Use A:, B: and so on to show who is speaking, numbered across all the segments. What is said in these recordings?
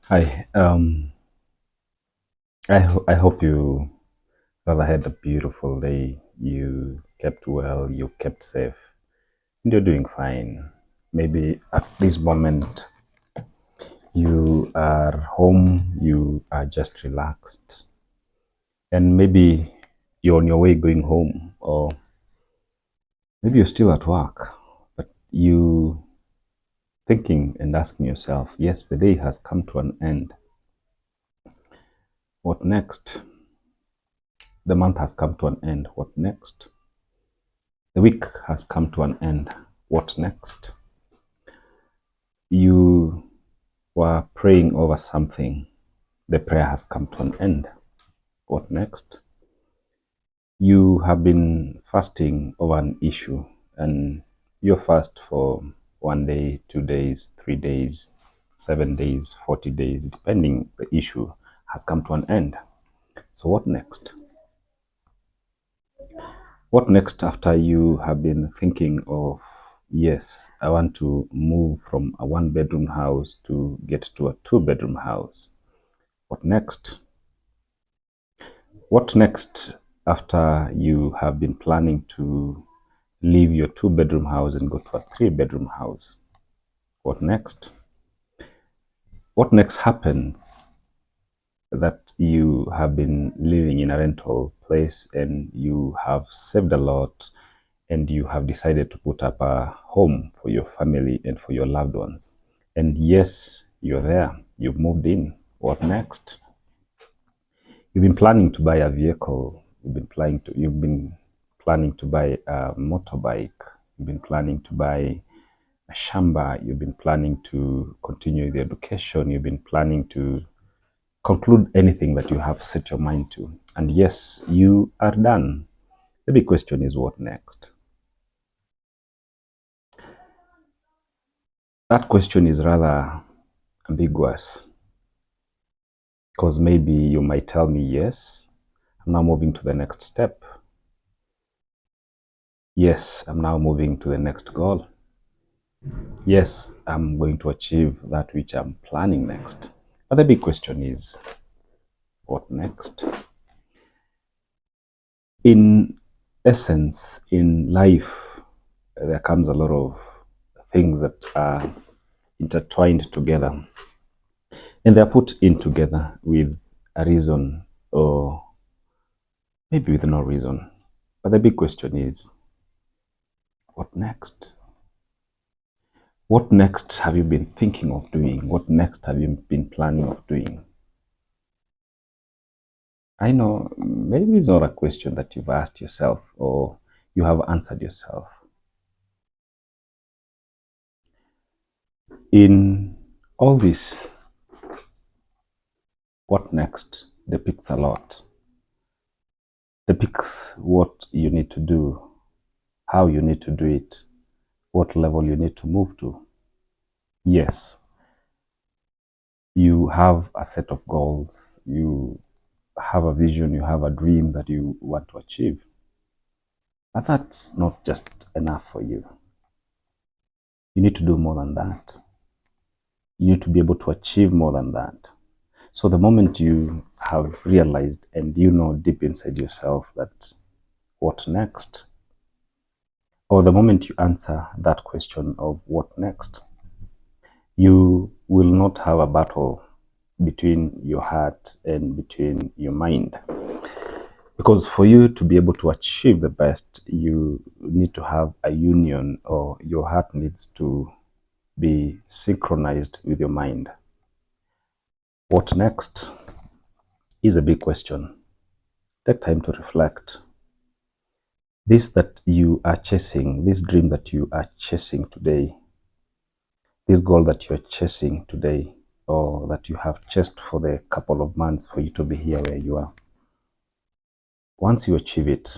A: Hi. I hope you have had a beautiful day. You kept well. You kept safe. And you're doing fine. Maybe at this moment you are home. You are just relaxed, and maybe you're on your way going home, or maybe you're still at work, but you thinking and asking yourself, yes, the day has come to an end. What next? The month has come to an end. What next? The week has come to an end. What next? You were praying over something. The prayer has come to an end. What next? You have been fasting over an issue and you fast for 1 day, 2 days, 3 days, 7 days, 40 days, depending the issue has come to an end. So what next? What next after you have been thinking of, yes, I want to move from a one-bedroom house to get to a two-bedroom house? What next? What next after you have been planning to leave your two-bedroom house and go to a three-bedroom house? What next? What next happens that you have been living in a rental place and you have saved a lot and you have decided to put up a home for your family and for your loved ones. And yes, you're there. You've moved in. What next? You've been planning to buy a vehicle. You've been planning to buy a motorbike. You've been planning to buy a shamba. You've been planning to continue the education. You've been planning to conclude anything that you have set your mind to. And yes, you are done. The big question is, what next? That question is rather ambiguous because maybe you might tell me, yes, I'm now moving to the next step. Yes, I'm now moving to the next goal. Yes, I'm going to achieve that which I'm planning next. But the big question is, what next? In essence, in life, there comes a lot of things that are intertwined together. And they're put in together with a reason or maybe with no reason. But the big question is, what next? What next have you been thinking of doing? What next have you been planning of doing? I know maybe it's not a question that you've asked yourself or you have answered yourself. In all this, what next depicts a lot. Depicts what you need to do, how you need to do it, what level you need to move to. Yes, you have a set of goals, you have a vision, you have a dream that you want to achieve. But that's not just enough for you. You need to do more than that. You need to be able to achieve more than that. So the moment you have realized and you know deep inside yourself that what next, or the moment you answer that question of what next, you will not have a battle between your heart and between your mind. Because for you to be able to achieve the best, you need to have a union, or your heart needs to be synchronized with your mind. What next is a big question. Take time to reflect. This that you are chasing, this dream that you are chasing today, this goal that you're chasing today, or that you have chased for the couple of months for you to be here where you are. Once you achieve it,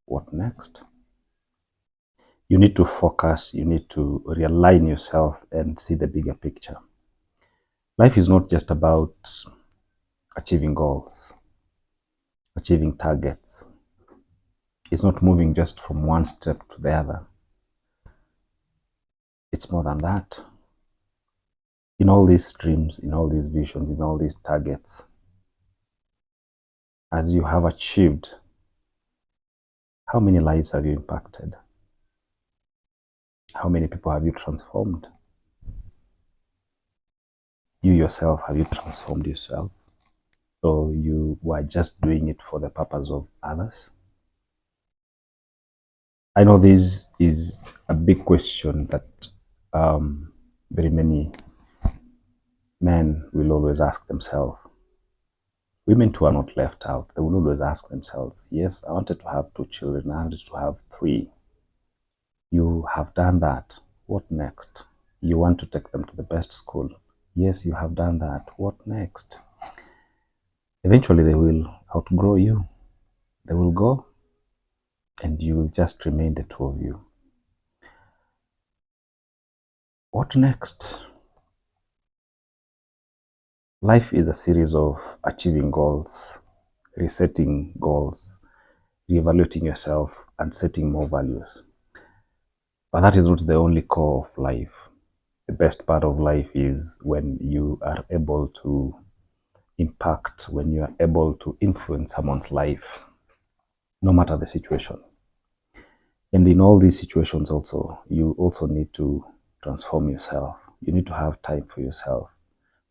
A: what next? You need to focus, you need to realign yourself and see the bigger picture. Life is not just about achieving goals, achieving targets. It's not moving just from one step to the other. It's more than that. in all these dreams, in all these visions, in all these targets, as you have achieved, how many lives have you impacted? How many people have you transformed? You yourself, have you transformed yourself? Or you were just doing it for the purpose of others? I know this is a big question that very many men will always ask themselves. Women too are not left out. They will always ask themselves, yes, I wanted to have 2 children, I wanted to have 3. You have done that. What next? You want to take them to the best school. Yes, you have done that. What next? Eventually, they will outgrow you. They will go, and you will just remain the two of you. What next? Life is a series of achieving goals, resetting goals, reevaluating yourself, and setting more values. But that is not the only core of life. The best part of life is when you are able to impact, when you are able to influence someone's life, no matter the situation. And in all these situations also, you also need to transform yourself. You need to have time for yourself,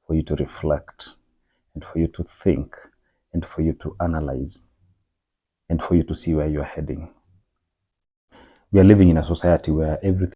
A: for you to reflect, and for you to think, and for you to analyze, and for you to see where you're heading. We are living in a society where everything